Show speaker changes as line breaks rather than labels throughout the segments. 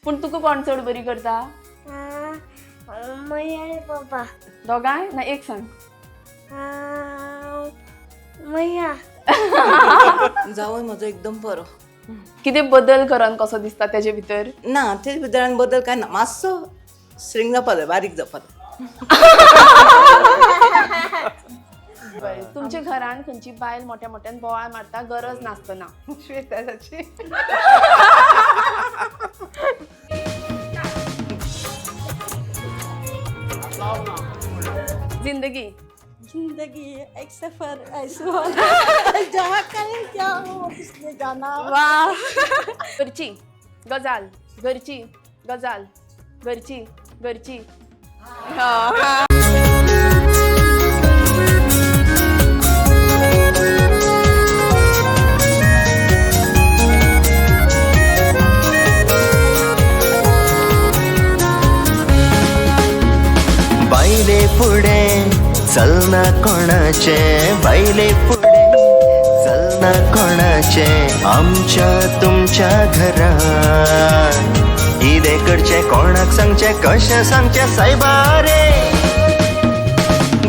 पण तुका कोण चड बरी करता?
मम्मी आणि पप्पा.
दोगांय ना एक सांग.
मैया.
जावं म्हजो एकदम बरो.
कितें बदल करून कसो दिसता तेजे भितर?
ना ते भितर बदल काय ना, मातसो स्ट्रिंग जावपा जाय, बारीक जावपा जाय.
तुमच्या घरान खंयची बायल मोठ्या मोठ्यान बोवाळ मारता गरज नासतना?
श्वेताची.
जिंदगी
जिंदगी एक सफर ऐसा जहाँ कहीं क्या हो उसने जाना.
वाह. घरची गजाल, घरची गजाल, घरची घरची.
बायले पुढे चलना कोणाचे, बायले पुढे चलना कोणाचे, आमच्या तुमच्या घरात किदें करचे कोणाक सांगचे, कशें सांगचे सायबारे.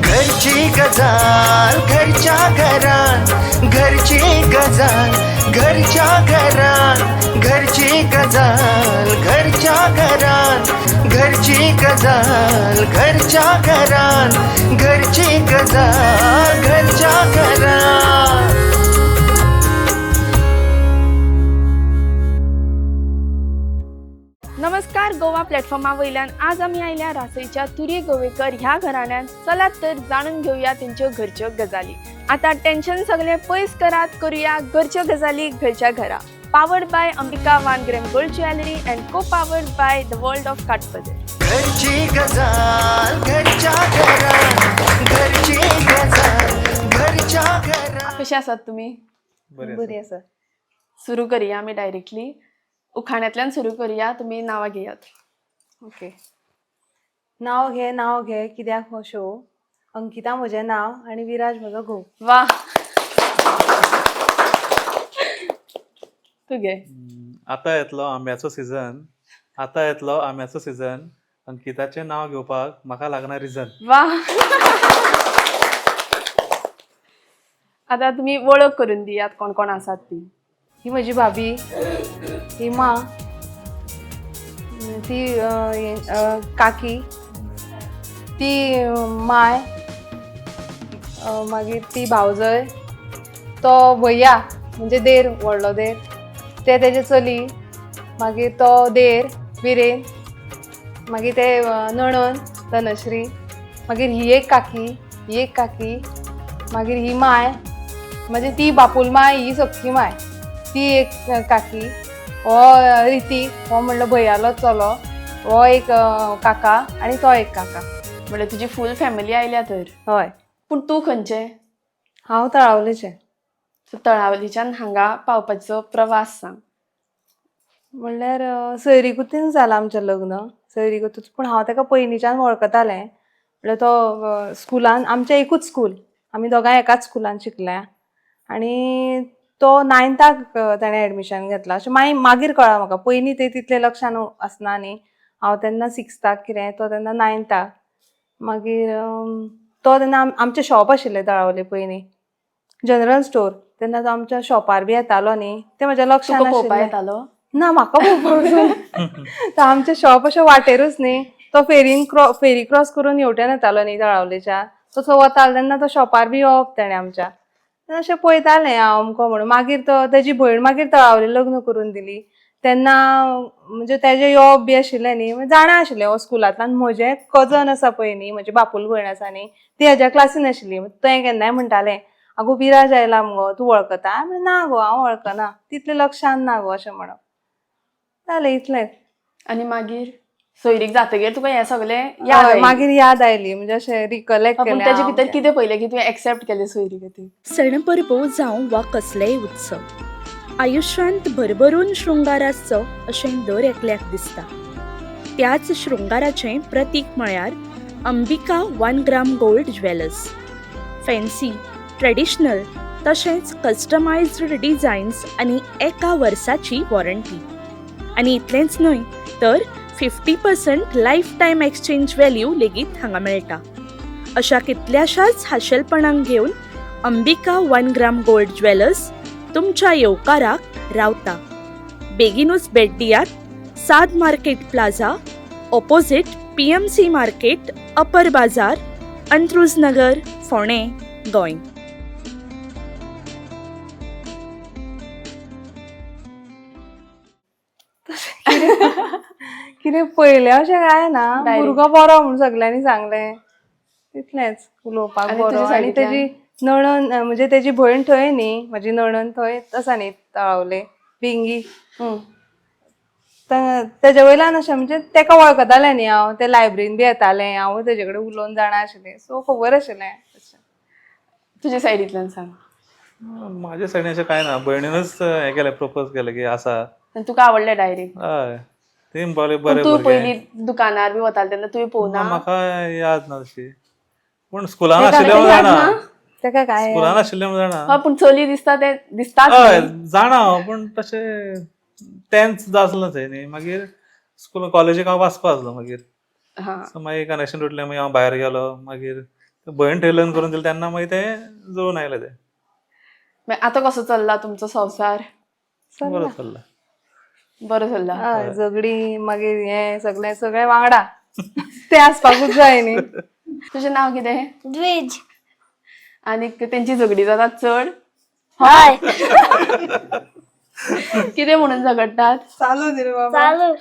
घरची गजाल घरच्या घरात, घरची गजाल घरच्या घरात, घरची गजाल घरच्या घरात, घरची गजाल घरच्या घरात, घरची गजाल घरच्या घरात.
नमस्कार. गोवा प्लॅटफॉर्मा वयल्यान आज आमी आयल्या रासयच्या तुरी गोवेकर ह्या घराण्यान. चलात तर जाणून घेऊया तेंच्यो घरच्यो गजाली. आता टेन्शन सगळे पयस करात, करूया घरच्यो गजाली घरच्या घरा. Powered by Ambika 1 gram gold jewellery and co powered by the world of काटपदर.
घरची गजाल घरच्या घरात, घरची गजाल घरच्या घरात.
कशे आसात तुमी?
बरी आसा.
सुरू करूया आमी डायरेक्टली. उखाण्यातल्यान सुरू करूया. तुम्ही नांवां घेयात.
ओके. नाव घे कित्याक हो शो. अंकिता म्हजें नाव आणि विराज म्हजो घोव.
वा. तू घे.
आता येतलो आंब्याचो सीझन. आता येतलो आंब्याचो सीझन. अंकिताचें नांव घेवपाक म्हाका लागना रिझन.
वा. आता तुम्ही वळख करून दियात कोण कोण आसात ती.
ही म्हजी भाभी, ही माँ, ती काकी, ती माय, मागीर ती भावजय, तो भैया म्हणजे देर, व्हडलो देर, ते तेजे चली, मागीर तो देर विरेन, मागीर ते नणन धनश्री, मागीर ही एक काकी, मागीर ही माय, म्हणजे ती बापूल माय, ही सख्खी माय, ती एक काकी, हो रितीक, हो म्हणलो भैयालो चलो, हो एक काका आणि तो एक काका.
म्हणजे तुझी फुल फॅमिली आयल्या तर.
हय.
पूण तू खंयचे?
हांव तळावलेचें.
तळावलीच्यान हांगा पावपाचो प्रवास सांग.
म्हणल्यार सयरीकुतीन जालां आमचें लग्न. सयरीकुतीच, पूण हांव ताका पयलींच्यान वळखतालें. म्हणल्यार तो स्कुलान, आमचें एकूच स्कूल, आमी दोगांय एकाच स्कुलान शिकल्या. आनी तो 9थाक ताणें एडमिशन घेतलां अशें मागीर कळ्ळां म्हाका. पयलीं ते तितलें लक्षान आसना न्ही. हांव तेन्ना 6थाक कितें, तो तेन्ना 9थाक. मागीर तो तेन्ना आमचें शॉप आशिल्लें तळावले पयलीं, जनरल स्टोर. तेन्ना तो आमच्या शॉपार बी येतालो न्ही, तें म्हज्या लक्षान
पळोवपा
आशिल्लें
येतालो?
ना, म्हाका पळोवपाक. तो आमचें शॉप अशें वाटेरूच न्ही. तो फेरी क्रॉस करून येवटेन येतालो न्ही तळावलेच्या. तो थंय वतालो तेन्ना तो शॉपार बी येवप तेणें आमच्या. अशें पळयतालें हांव अमको म्हणून. मागीर तो तेजी भयण मागीर तळावले लग्न करून दिली. तेन्ना म्हणजे तेजें येवप बी आशिल्लें न्ही, जाणा आशिल्लें हो स्कुलांतल्यान. म्हजें कजन आसा पळय न्ही, म्हजी बापूल भयण आसा न्ही, ती हेज्या क्लासीन आशिल्ली. तें केन्नाय म्हणटालें, आगो विराज आयला मुगो, तूं वळखता? हांवें ना गो, हांव वळखना, तितलें लक्षान ना गो अशें म्हणप. जालें इतलेंच.
आनी मागीर सोयरीक जातकीर तुका हें सगळें याद आयलें?
मागीर याद आयली, म्हणजे अशें रिकलेक्ट
पूण
केलें.
तेजे भितर कितें पयलें की तुवें एक्सेप्ट केलें सोयरी खातीर?
सण परबो जावं वा कसलेय उत्सव, आयुश्यांत भरभरून शृंगार आसचो अशें दर एकल्याक दिसता. त्याच शृंगाराचें प्रतीक म्हळ्यार Ambika 1 gram gold jewellers. Fancy, traditional तशेंच कस्टमायज्ड डिझायन्स आनी एका वर्साची वॉरंटी. आनी इतलेंच न्हय, तर 50% लायफ टायम एक्सचेंज व्हॅल्यू लेगीत हांगा मेळटा. अशा कितल्याशाच खाशेलपणांक घेवन अंबिका 1 ग्राम गोल्ड ज्वेलर्स तुमच्या येवकाराक रावता. बेगीनूच भेट दियात साद market plaza opposite PMC market, upper बाजार, अंत्रुज नगर, फोंडे, गोंय.
कितें पयलें अशें काय ना,
Direct.
भुरगो बरो म्हूण सगल्यांनी सांगलें तितलेंच उलोवपाक
आनी
बरो.
तुज्या
आनी
सायडींतल्यान?
तेजी नणन म्हणजे तेजी भयण थंय न्ही, म्हाजी नणन थंय आसा न्ही तळावले भिंगी. तेजे वयल्यान अशें म्हणजे तेका वळखतालें न्ही हांव, ते लायब्ररीन बी येतालें, हांवूय तेजे कडेन उलोवन जाणा आशिल्लें, सो खबर आशिल्लें.
तुज्या सायडींतल्यान सांग.
माझ्या सायडीन अशें काय ना, भयणीनच हें केलें, प्रपोज केलें की आसा.
आनी तुका आवडलें डायरेक्ट?
हय, ती बरे
पूण
बरे
तूं
भुरगे.
पयलीं दुकानार बी वतालें तेन्ना तुवें पळोवना?
म्हाका याद ना तशी, पूण स्कुलान
तेका
आशिल्लें
याद
जाणा,
ना?
तेका काय
स्कुलान आशिल्लें जाणा.
हय, पूण चली दिसता ते दिसताच
हय
न्ही.
जाणा हांव, पूण तशें 10th आसलो थंय न्ही, मागीर स्कूल कॉलेजीक हांव वाचपा आसलो मागीर.
हां.
सो मागीर कनेक्शन तुटलें, मागीर हांव भायर गेलो, मागीर भयण थंय लग्न करून दिलें तेन्ना मागीर तें जुळून आयलें तें.
मागीर आतां कसो चल्ला तुमचो संवसार?
बरो चल्ला.
बरो चल्ला.
हय, झगडी मागीर हें सगळें वांगडा तें आसपाकूच जाय न्ही.
तुजें नांव कितें?
द्विज.
आनी तेंची झगडी जाता चड?
हय.
कितें म्हणून झगडटात?
चालू दी रे बाबा.
चालू.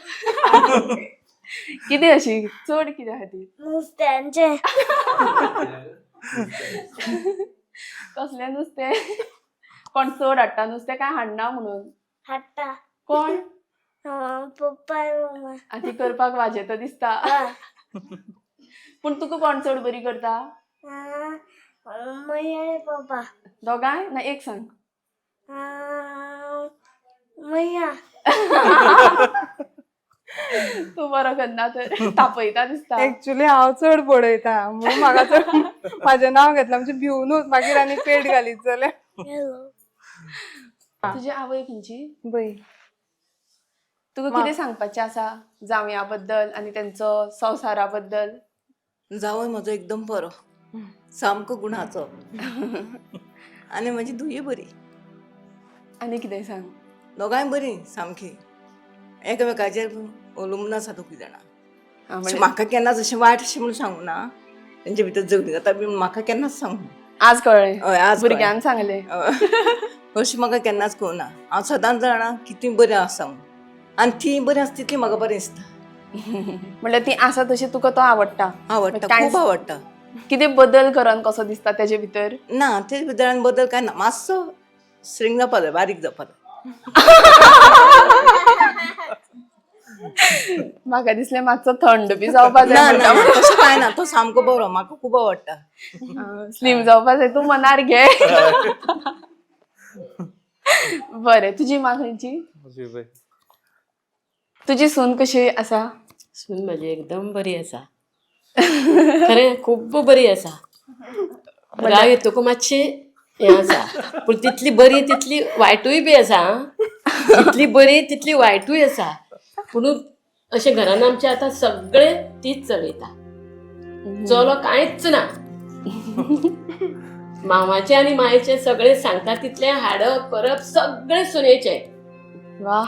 कितें अशी चड कित्या खातीर?
नुस्त्यांचे.
कसलें नुस्तें? कोण चड हाडटा नुस्तें काय हाडना म्हणून?
हाडटा.
कोण?
पप्पा आनी मम्मा.
आनी ती करपाक वाजेता दिसता.
हय.
पूण तुका कोण चड बरी करता?
मम्मी आनी पप्पा.
दोगांय ना एक सांग?
मैया.
तूं बरो करना तर तापयता दिसता.
एक्चुली हांव चड पळयता म्हणून म्हाका चड म्हाजें नांव घेतलां म्हणजे भिवनूच मागीर आनी पेट घालीत जाल्यार.
हॅलो.
तुजी आवय खंयची?
बय
तुका कितें सांगपाचें आसा जावया बद्दल आनी तेंचो संवसारा बद्दल?
जावय म्हजो एकदम बरो, सामको गुणाचो आनी म्हजी धुयी बरी.
आनी कितें सांग?
दोगांय बरी सामकी, एकामेकाचेर अवलंबून आसा दोगी जाणां.
हां,
अशें
म्हणजे
म्हाका केन्नाच अशें वायट अशें म्हणून सांगूं ना, तेंचे भितर झगडी जाता बी म्हाका केन्नाच सांगूं.
आज कळ्ळें.
हय, आज
भुरग्यान सांगलें.
अशें म्हाका केन्नाच कळना. हांव सदांच जाणा की ती बरी आसा म्हणून, आनी ती बरी आसा तितली म्हाका बरें दिसता.
म्हणल्यार ती आसा तशी तुका तो आवडटा?
आवडटा,
कांयच-
खूब आवडटा.
कितें बदल करन कसो दिसता तेजे भितर?
ना तेजे भितर आनी बदल काय ना, मातसो स्ट्रिंग जावपा जाय, बारीक जावपा जाय.
म्हाका दिसलें मातसो थंड बी जावपा
ना
जाय
ना ना, तसं काय ना, तो सामको बरो, म्हाका खूब आवडटा.
स्लीम जावपा जाय. तूं मनार घे. बरें, तुजी मां खंयची?
म्हजी बाई.
तुजी सून कशी आसा?
सून म्हाजी एकदम बरी आसा. खरें खूब बरी आसा. राव येतकूच मातशी हें आसा, पूण तितली बरी तितली वायटूय बी आसा. जितली बरी तितली वायटूय आसा, पूण अशें घरान आमच्या आतां सगळें तीच चलयता. चलो कांयच ना. मांवाचें आनी मायेचें सगळें सांगता तितलें हाडप करप सगळें सुनेचें.
वा,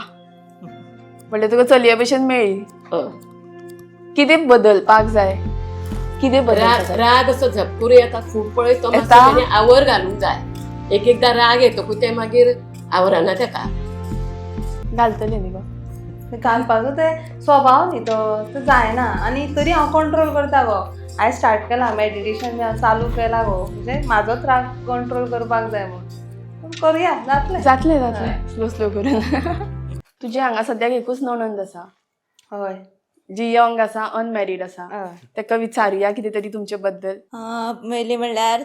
म्हणल्यार तुका चलये भशेन मेळ्ळी.
हय.
कितें बदलपाक जाय? कितें बदलपाक
राग असो झपकुरो येता खूब पळय, तो मातसो
येता?
ताणें आवर घालूंक जाय. एकदां राग येतकूच तें मागीर आवरना तेका.
घालतलें न्ही गो.
घालपाचो ते स्वभाव न्ही तो जायना. आनी तरी हांव कंट्रोल करता गो. हांवें स्टार्ट केलां मेडिटेशन चालू केलां गो, म्हणजे म्हाजोच राग कंट्रोल करपाक जाय म्हणून. करुया, जातलें.
जातलें स्लो स्लो करून. तुजी हांगा सद्याक एकूच नणंद आसा
हय
जी यंग आसा, अनमॅरीड आसा.
हय.
तेका विचारुया कितें तरी तुमचे बद्दल.
पयलीं म्हणल्यार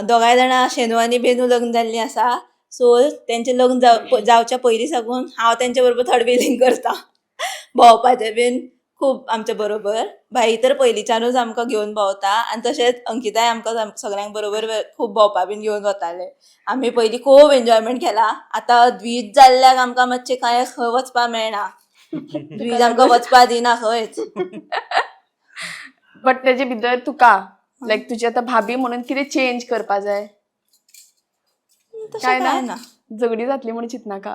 दोगांय जाणां शेनू आनी बेनू लग्न जाल्लीं आसा. सो तेंचें लग्न जावच्या पयलीं साकून हांव तेंचे बरोबर थर्ड व्हिलींग करता. भोंवपाचें बीन खूब आमचे बरोबर. भाई तर पयलींच्यानूच आमकां घेवन भोंवता आनी तशेंच अंकिताय आमकां सगळ्यांक बरोबर खूब भोंवपा बीन घेवन वताले. आमी पयलीं खूब एन्जॉयमेंट केला. आतां द्वीज जाल्ल्याक आमकां मातशें कांय खंय वचपा मेळना. प्लीज आमकां वचपा दिना खंयच.
बट तेजे भितर तुका लायक तुजी आतां भाभी म्हणून कितें चेंज करपा जाय?
तशें
काय
काय
ना
ना.
झगडी जातली म्हणून चिंतनाका.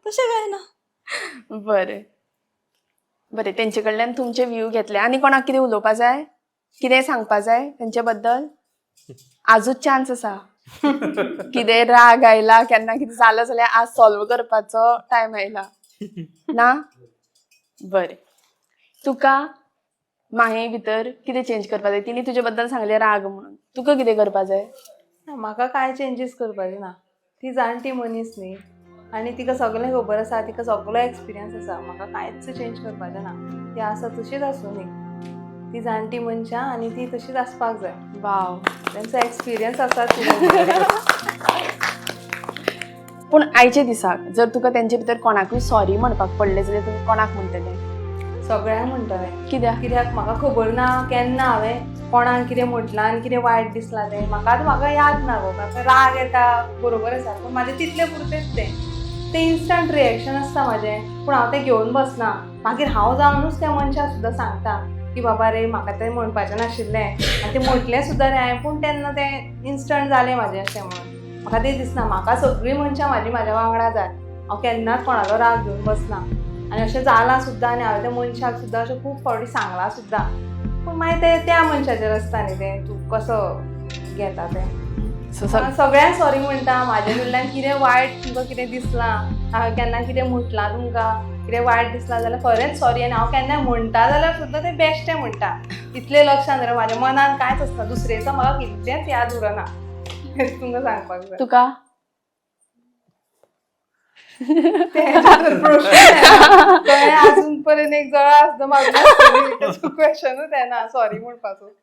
तशें काय ना.
बरें बरें तेंचे कडल्यान तुमचे व्ह्यू घेतले. आनी कोणाक कितें उलोवपा जाय? कितें सांगपा जाय तेंचे बद्दल? आजूच चान्स आसा. कितें राग आयला केन्ना कितें जालें जाल्यार आज सॉल्व करपाचो टायम आयला ना? बरें तुका माये भितर कितें चेंज करपा जाय? तिणी तुजे बद्दल सांगलें राग म्हणून. तुका कितें करपा जाय?
म्हाका कांय चेंजीस करपाचे ना. ती जाणटी मनीस न्ही आनी तिका सगळें खबर आसा, तिका सगळो एक्सपिरियन्स आसा. म्हाका कांयच चेंज करपाचें ना. ती आसा तशीच आसूं न्ही. ती जाणटी मनशां आनी ती तशीच आसपाक जाय.
वाव.
तेंचो एक्सपिरियन्स आसा.
पूण आयच्या दिसाक जर तुका तेंचे भितर कोणाकूय सॉरी म्हणपाक पडलें जाल्यार तुमी कोणाक म्हणटलें?
सगळ्यांक म्हणटलें.
कित्याक?
म्हाका खबर ना केन्ना हांवें कोणाक कितें म्हटलां आनी कितें वायट दिसलां तें. म्हाका याद ना गो. म्हाका राग येता बरोबर आसा पूण म्हाजें तितलें पुरतेंच तें इन्स्टंट रिएक्शन आसता म्हाजें. पूण हांव तें घेवन बसना. मागीर हांव जावनूच त्या मनशाक सुद्दां सांगता की बाबा रे म्हाका तें म्हणपाचें नाशिल्लें आनी तें म्हटलें सुद्दां रे हांवें पूण तेन्ना तें इन्स्टंट जालें म्हाजें अशें म्हणून. म्हाका तें दिसना. म्हाका सगळीं मनशां म्हाज्या वांगडा जाय. हांव केन्नाच कोणालो राग घेवन बसना आनी अशें जालां सुद्दां आनी हांवें त्या मनशाक सुद्दां अशें खूब फावटी सांगलां सुद्दां. पूण मागीर तें त्या मनशाचेर आसता न्ही तें तूं कसो घेता तें. सगळ्यांक सॉरी म्हणटा. म्हाजे कडल्यान कितें वायट तुमकां कितें दिसलां, हांवें केन्ना कितें म्हटलां तुमकां, कितें वायट दिसलां जाल्यार खरेंच सॉरी. आनी हांव केन्ना म्हणटा जाल्यार सुद्दां तें बेश्टें म्हणटा. इतलें लक्षांत राव म्हाज्या मनान कांयच आसना. दुसरेचो म्हाका कितेंच याद उरना. तुमकां सांगपाक जाय.
तुका?
अजून पर्यंत एक जळा आसता म्हाका क्वेश्चनूच येना सॉरी म्हणपाचो.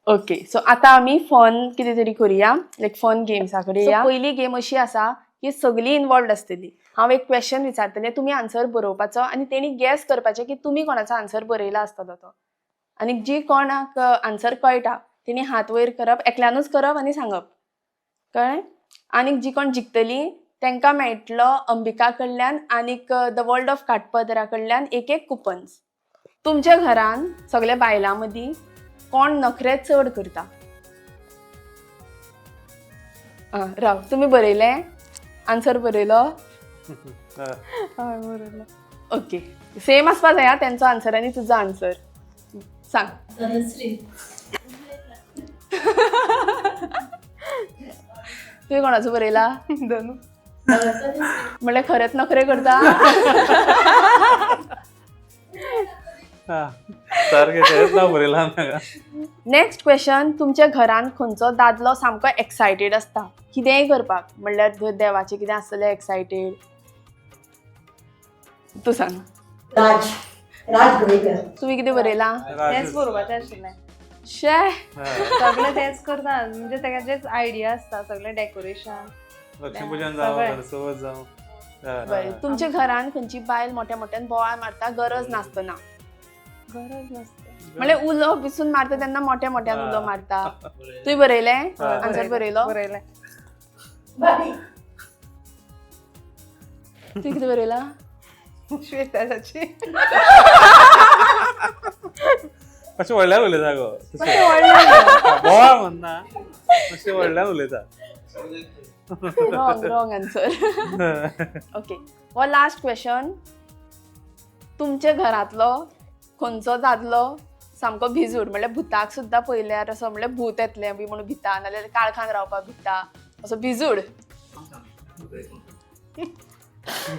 ओके सो आतां आमी फन कितें तरी करुया लायक फन गेम्सा कडेन या. पयली गेम अशी आसा की सगळीं इनवॉल्वड आसतली. हांव एक क्वेश्चन विचारतलें, तुमी आन्सर बरोवपाचो आनी तेणी गॅस करपाचें की तुमी कोणाचो आन्सर बरयला आसतलो तो. आनी जी कोणाक आन्सर कळटा तेणी हात वयर करप, एकल्यानूच करप आनी सांगप. कळ्ळें? आनीक जी कोण जिखतली तांकां मेळटलो अंबिका कडल्यान आनीक द वर्ल्ड ऑफ काटपदरा कडल्यान एक कुपन्स. तुमच्या घरान सगळ्या बायलां मदीं कोण नखरे चड करता? राव तुमी बरयलें? आन्सर बरयलो?
हय बरयलो.
ओके सेम आसपा जाय तेंचो आन्सर आनी तुजो आन्सर. सांग. तुवें कोणाचो बरयला?
धनू.
म्हणल्यार खरेंच नखरे करता?
सारकें तेच नांव बरयलां म्हाका.
नेक्स्ट क्वेश्चन, तुमच्या घरान खंयचो दादलो सामको एक्सायटेड आसता कितेंय करपाक? म्हणल्यार देवाचें कितें आसतलें एक्सायटेड. तूं सांग. तुवें कितें बरयलां?
तेंच बरोवपाचें आशिल्लें.
शे
सगळें तेंच करता. म्हणजे तेजेच आयडिया आसता सगळें डेकोरेशन.
लक्ष्मीपूजन जावं, घरचवथ जावं.
बरें तुमच्या घरान खंयची बायल मोठ्या मोठ्यान बोवाळ मारता गरज नासतना?
गरज नासता.
म्हणल्यार उलो बिसून मारता तेन्ना मोठ्या मोठ्यान उलो मारता. तुवें बरयलें? आन्सर बरयलो?
बरयलें.
तुवें कितें बरयलां?
श्वेताची.
अशें व्हडल्यान उलयता गो. बोवाळ म्हणना अशें व्हडल्यान उलयता.
Wrong answer. ओके हो लास्ट क्वेश्चन. तुमच्या घरांतलो खंयचो दादलो सामको भिजूड म्हणल्यार भुताक सुद्दां पयल्यार असो म्हणल्यार भूत येतलें बी म्हणून भिता नाल्यार काळखान रावपाक भिता असो भिजूड?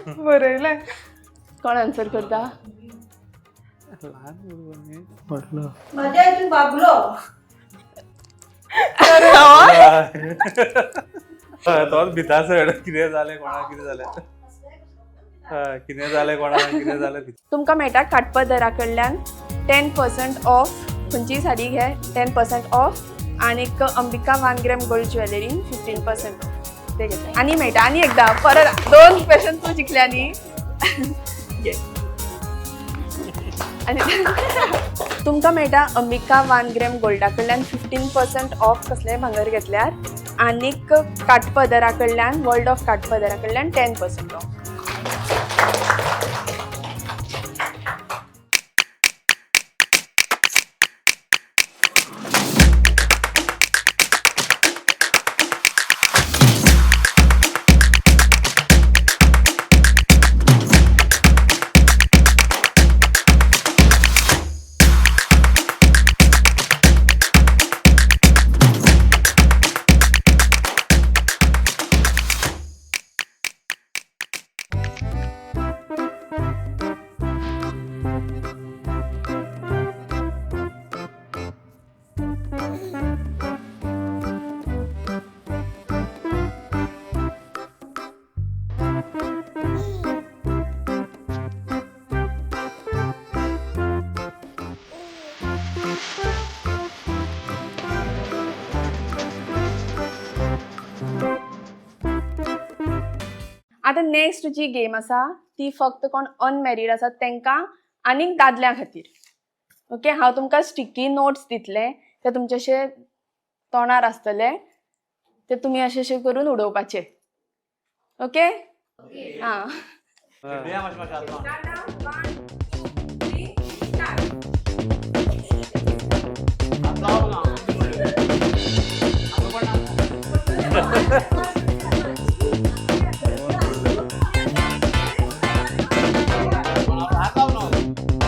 बरयलें.
कोण आन्सर करता?
ल्हान भुरगो म्हटलो
माझ्या हातून बाबलो.
तोच भिता चड. कितें जालें कोणाक कितें जालें कितें जालें कोणाक कितें जालें.
तुमकां मेळटा काटपदरा कडल्यान 10% ऑफ. खंयची साडी घे 10% ऑफ आनीक Ambika 1 gram gold jewellery 15% of ते घेता. आनी मेळटा आनी एकदा परत 2 क्वेश्चन तूं जिखल्या न्ही. आनी तुमकां मेळटा अंबिका 1 ग्रॅम गोल्डा कडल्यान 15% ऑफ कसलेंय भांगर घेतल्यार आनीक काटपदरा कडल्यान वर्ल्ड ऑफ काटपदरा कडल्यान 10% ऑफ. आता नेक्स्ट जी गेम आसा ती फक्त कोण अनमॅरीड आसात तांकां आनीक दादल्यां खातीर. ओके, हांव तुमकां स्टिकी नोट्स दितले, ते तुमचे अशे तोंडार आसतले, ते तुमी अशे अशे करून उडोवपाचे. ओके, हां.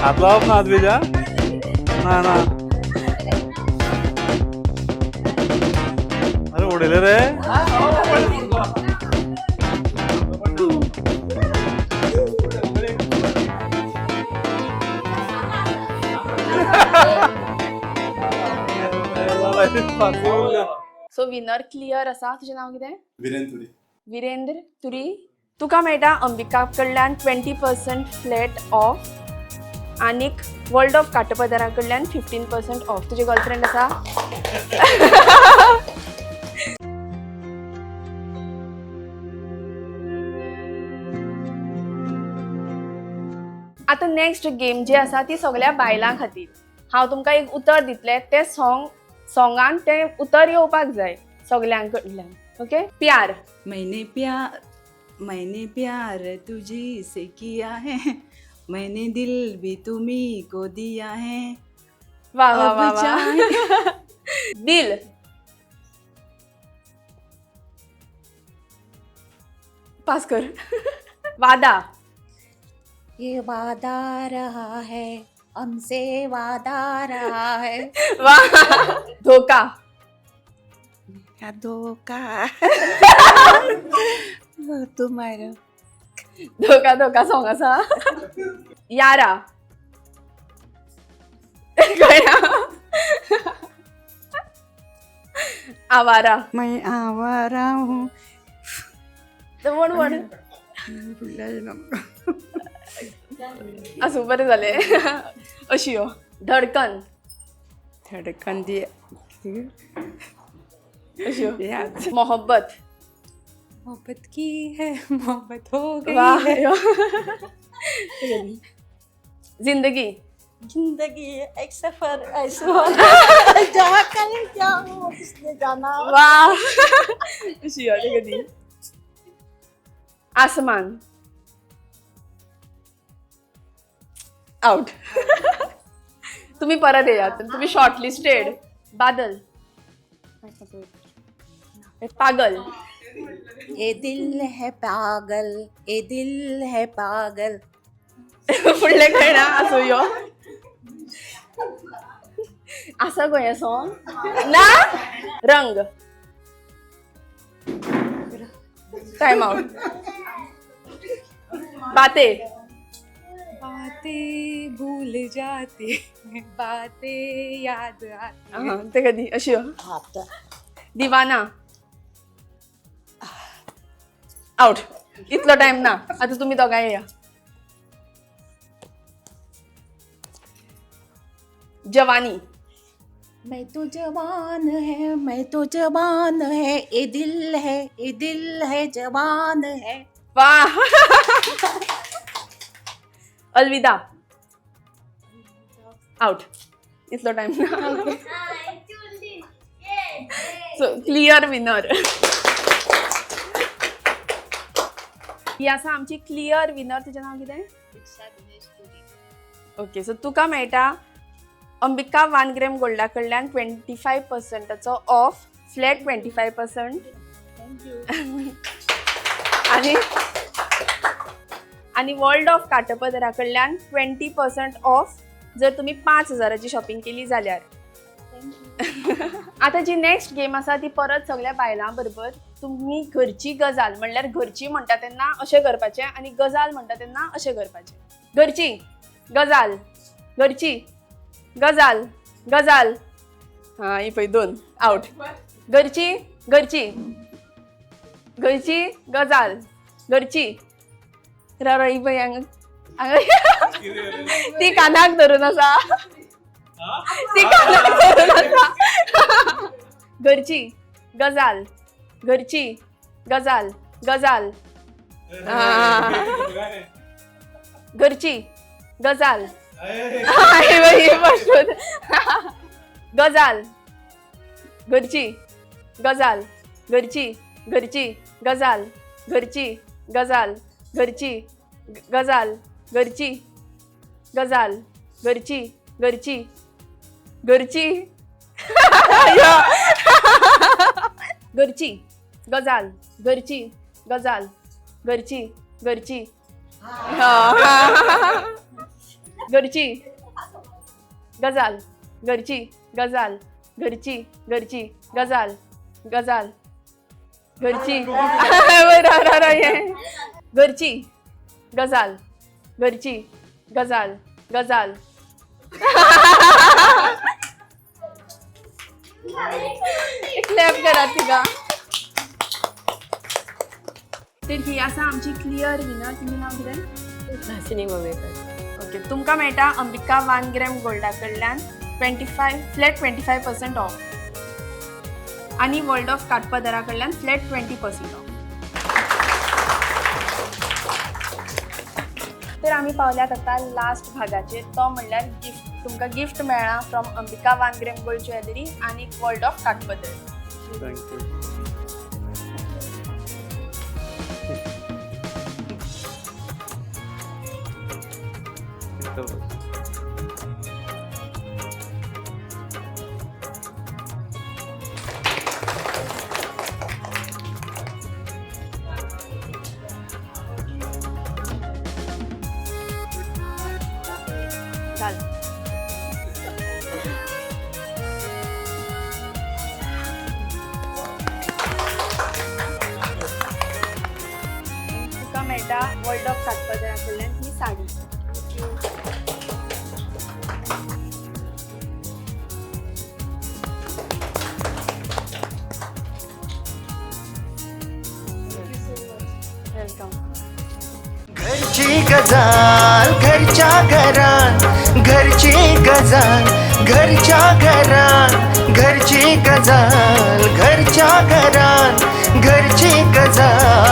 हात लावप ना अद्विजा. ना ना, अरे उडयले रे.
सो विनर क्लियर आसा. तुजें नांव कितें?
विरेंद्र तुरी.
विरेंद्र तुरी. तुका मेळटा अंबिका कडल्यान 20% फ्लॅट ऑफ आनीक वर्ल्ड ऑफ काटपदरा कडल्यान 15% ऑफ. तुजी गर्लफ्रेंड आसा? आता नेक्स्ट गेम जी आसा ती सगळ्या बायलां खातीर. हांव तुमकां एक उतर दितलें, ते सॉंगान तें उतर येवपाक जाय सगळ्यां कडल्यान. ओके, प्यार.
मैंने प्यार तुझी से किया है, मैंने दिल भी तुम्ही को दिया है.
वा वा वा वा. दिल. पास कर. वादा.
ये वादा रहा है, हमसे वादा रहा है.
वाह. धोका.
क्या धोखा. तुम्हारा
धोका धोका सॉंग आसा. यारा. आवारा.
मैं आवारा हूँ.
वण असं बरें जालें. अशी हो. धडकन.
धड़कन दिया.
अशी हो. मोहब्बत.
मोहब्बत की है, मोहब्बत हो गई
वाह.
है.
जिंदगी.
जिंदगी एक सफर ऐसा जहाँ कहीं जाऊँ किसने जाना.
वाह. अशी हो. कधी. आसमान. आउट. तुम्ही परत येयात. तुम्ही शॉर्टलिस्टेड. बादल. पागल.
ये दिल है पागल, ये दिल है पागल.
फुडले कळना. असो यो आसा गोंय सॉंग ना. रंग. Time out. बातें.
बातें भूल जाते, बातें याद आती.
ते कधी. अशी हो. दिवाना. आउट. इतलो टाइम ना. आता तुम्ही दोगांय या. जवानी.
मैं तो जवान है, मैं तो जवान है, ये दिल है जवान है.
वाह. अलविदा. आउट. इतलो टाइम ना. So clear winner. ही आसा आमची क्लियर विनर. तुजें नांव कितें? ओके, सो तुका मेळटा अंबिका 1 ग्रॅम गोल्डा कडल्यान 25% ऑफ. फ्लॅट 25%. आणि वर्ल्ड ऑफ काटपदरा कडल्यान 20% ऑफ जर तुम्ही 5,000ची शॉपिंग केली जाल्यार. आता जी नेक्स्ट गेम आसा ती परत सगळ्या बायलां बरोबर. तुम्ही घरची गजाल म्हणल्यार घरची म्हणटा तेन्ना अशें करपाचें आणि गजाल म्हणटा तेन्ना अशें करपाचें. घरची. गजाल घरची गजाल गजाल हा ही पै 2 आउट घरची घरची घरची गजाल घरची राव ही पै ती कानाक धरून आसा ती कानाक धरून आसा घरची गजाल घरची गजाल गजाल घरची गजाल गजाल घरची गजाल घरची घरची गजाल घरची गजाल घरची गजाल घरची गजाल घरची घरची घरची घरची गजाल घरची गजाल घरची घरची घरची गजाल घरची गजाल घरची घरची गजाल गजाल घरची घरची गजाल घरची गजाल गजाल क्लॅप करा तिका तर ही आसा आमची क्लियर विनर तुमी नाव कितें
भासिनी गोवेकर.
ओके तुमकां मेळटा अंबिका 1 ग्रॅम गोल्डा कडल्यान 25% ऑफ आणि वर्ल्ड ऑफ काटपदरा कडल्यान फ्लॅट 20% ऑफ. तर आमी पावल्यात आतां लास्ट भागाचेर तो म्हणल्यार गिफ्ट. तुमकां गिफ्ट मेळ्ळा from Ambika 1 gram gold jewellery आणि वर्ल्ड ऑफ काटपदर.
थँक्यू.
चाल तुका मेळटा वर्ल्ड ऑफ काटपदरा कडल्यान ही साडी. वेलकम.
घरची गजाल घरच्या घरात घरची गजाल घरच्या घरात घरची गजाल घरच्या घरात घरची गजाल